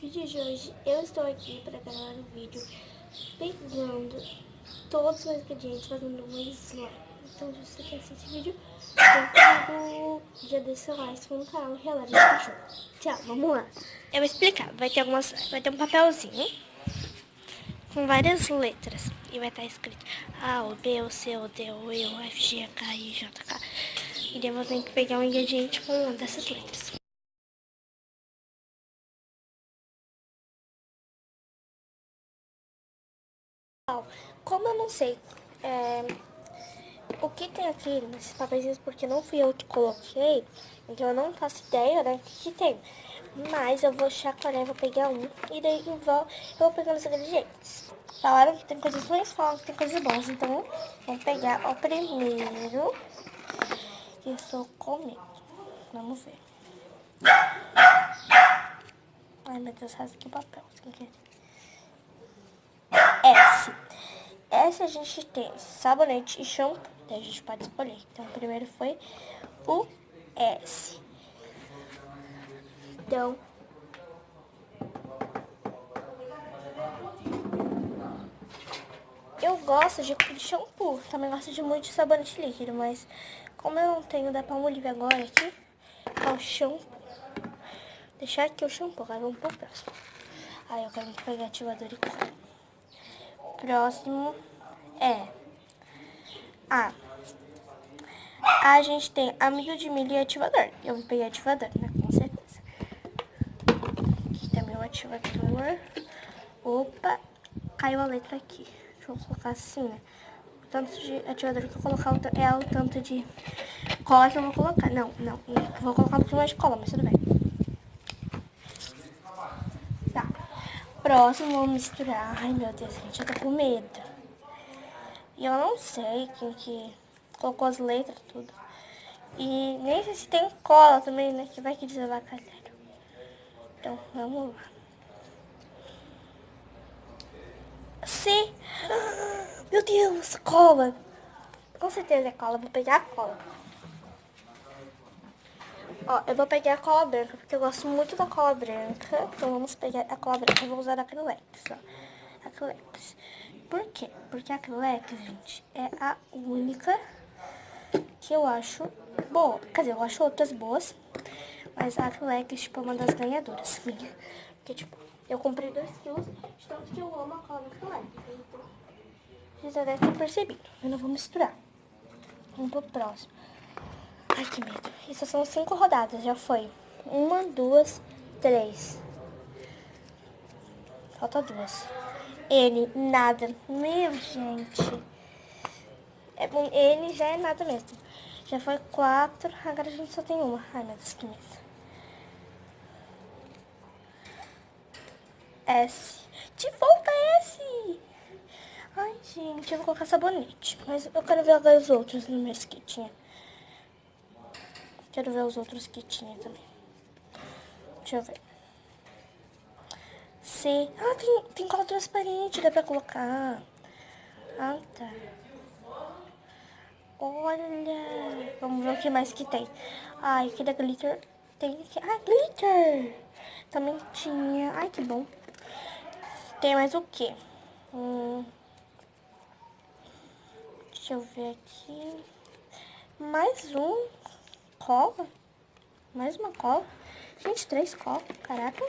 vídeo de hoje eu estou aqui para gravar um vídeo pegando todos os ingredientes, fazendo uma slime. Então, se você quer assistir vídeo, vem comigo dia desse lá, no canal Relógio de Cachorro. Tchau, vamos lá. Eu vou explicar. Vai ter um papelzinho com várias letras e vai estar escrito A, O, B, O, C, O, D, O, E, O, F, G, H, I, J, K. E daí eu vou ter que pegar um ingrediente com uma dessas letras. Como eu não sei o que tem aqui nesses papéis, porque não fui eu que coloquei, então eu não faço ideia, né, o que tem. Mas eu vou chacoalhar, vou pegar um e daí eu vou pegando os ingredientes. Falaram que tem coisas ruins, falaram que tem coisas boas, então vamos pegar o primeiro que eu estou comendo. Vamos ver. Ai meu Deus, rasguei o papel, sem querer. S a gente tem sabonete e shampoo, daí a gente pode escolher. Então, o primeiro foi o S. Então, eu gosto de shampoo, também gosto de muito de sabonete líquido, mas como eu não tenho da Palmolive agora aqui, é o shampoo. Deixar aqui o shampoo, agora vamos pro próximo. Aí eu quero pegar ativador e cola. Próximo é a gente tem amido de milho e ativador. Eu vou pegar ativador, né? Com certeza. Aqui também o ativador. Opa, caiu a letra aqui. Deixa eu colocar assim, né? O tanto de ativador que eu colocar é o tanto de cola que eu vou colocar. Não. Vou colocar um pouquinho mais de cola, mas tudo bem. Tá. Próximo, vamos misturar. Ai, meu Deus, gente, eu tô com medo. E eu não sei quem que colocou as letras, tudo. E nem sei se tem cola também, né? Que vai que desabacalhar. Então, vamos lá. Sim! Meu Deus, cola! Com certeza é cola, vou pegar a cola. Ó, eu vou pegar a cola branca, porque eu gosto muito da cola branca. Então vamos pegar a cola branca. Eu vou usar a Acrylex, ó. Acrylex. Por quê? Porque a Acrylex, gente, é a única que eu acho boa. Quer dizer, eu acho outras boas, mas a Acrylex, tipo, é uma das ganhadoras minha. Porque, tipo, eu comprei 2 quilos, de tanto que eu amo a cola da Acrylex. Então, vocês já devem ter percebido. Eu não vou misturar. Vamos pro próximo. Ai, que medo. Isso são 5 rodadas, já foi. 1, 2, 3. Falta 2. N, nada. Meu, gente. N já é nada mesmo. Já foi 4, agora a gente só tem uma. Ai, meu Deus, que medo. S. De volta S! Ai, gente, eu vou colocar sabonete. Mas eu quero ver agora os outros números que tinha. Quero ver os outros que tinha também. Deixa eu ver. C. Ah, tem cola transparente, dá pra colocar. Ah, tá. Olha. Vamos ver o que mais que tem. Ai, aqui da glitter. Tem aqui. Ah, glitter! Também tinha. Ai, que bom. Tem mais o quê? Deixa eu ver aqui. Mais um. Cola? Mais uma cola. Gente, 3 colas. Caraca.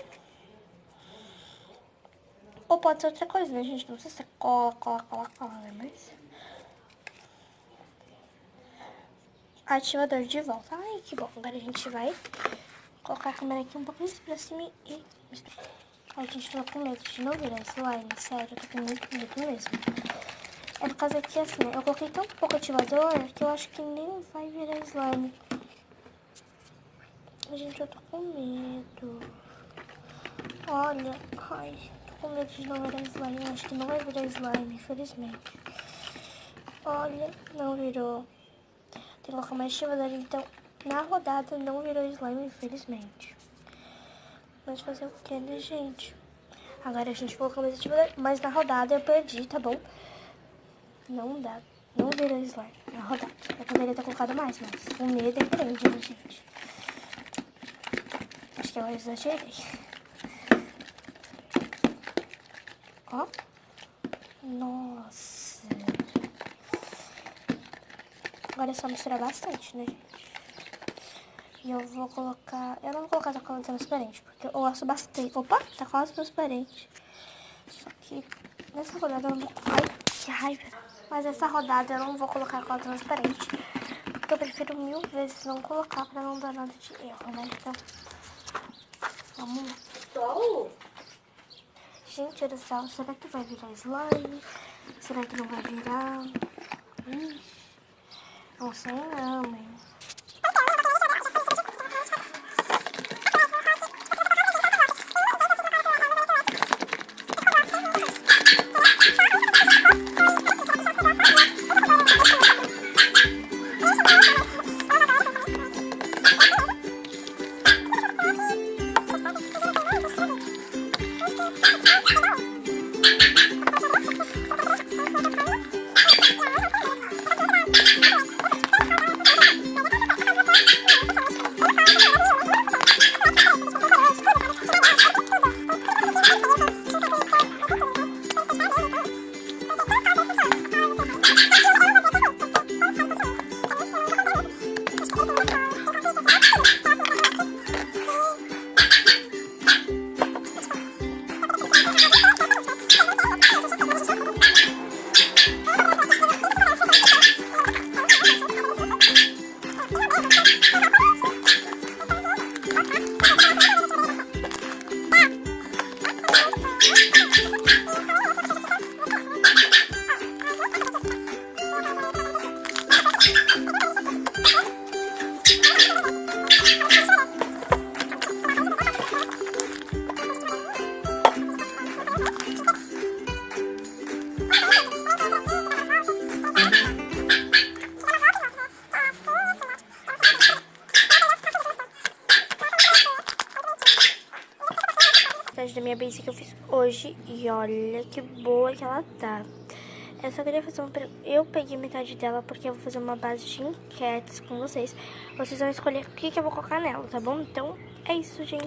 Ou pode ser outra coisa, né, gente? Não sei se é cola, né? Mas... ativador de volta. Ai, que bom. Agora a gente vai colocar a câmera aqui um pouquinho pra cima e misturar. Ai, gente, tô com medo de não virar slime. Sério, eu tô com muito medo mesmo. É por causa que, assim, eu coloquei tão pouco ativador que eu acho que nem vai virar slime. Gente, eu tô com medo. Olha, ai, tô com medo de não virar slime. Eu acho que não vai virar slime, infelizmente. Olha, não virou. Tem que colocar mais ativador, então na rodada não virou slime, infelizmente. Mas fazer o que, né, gente? Agora a gente colocou mais ativador, mas na rodada eu perdi, tá bom? Não dá, não virou slime na rodada. Eu poderia ter colocado mais, mas o medo é grande, né, gente? Acho que eu exagerei. Ó. Nossa. Agora é só misturar bastante, né, gente? E eu vou colocar... Eu não vou colocar essa cola transparente, porque eu gosto bastante. Opa, tá quase transparente. Só que nessa rodada eu não vou... Ai, que raiva. Mas nessa rodada eu não vou colocar a cola transparente, porque eu prefiro 1000 vezes não colocar pra não dar nada de erro, né? Então, vamos lá. Gente do céu, será que vai virar slime? Será que não vai virar? Não sei não, hein? Da minha base que eu fiz hoje e olha que boa que ela tá. Eu só queria fazer eu peguei metade dela porque eu vou fazer uma base de enquetes com vocês. Vocês vão escolher o que eu vou colocar nela, tá bom? Então é isso, gente.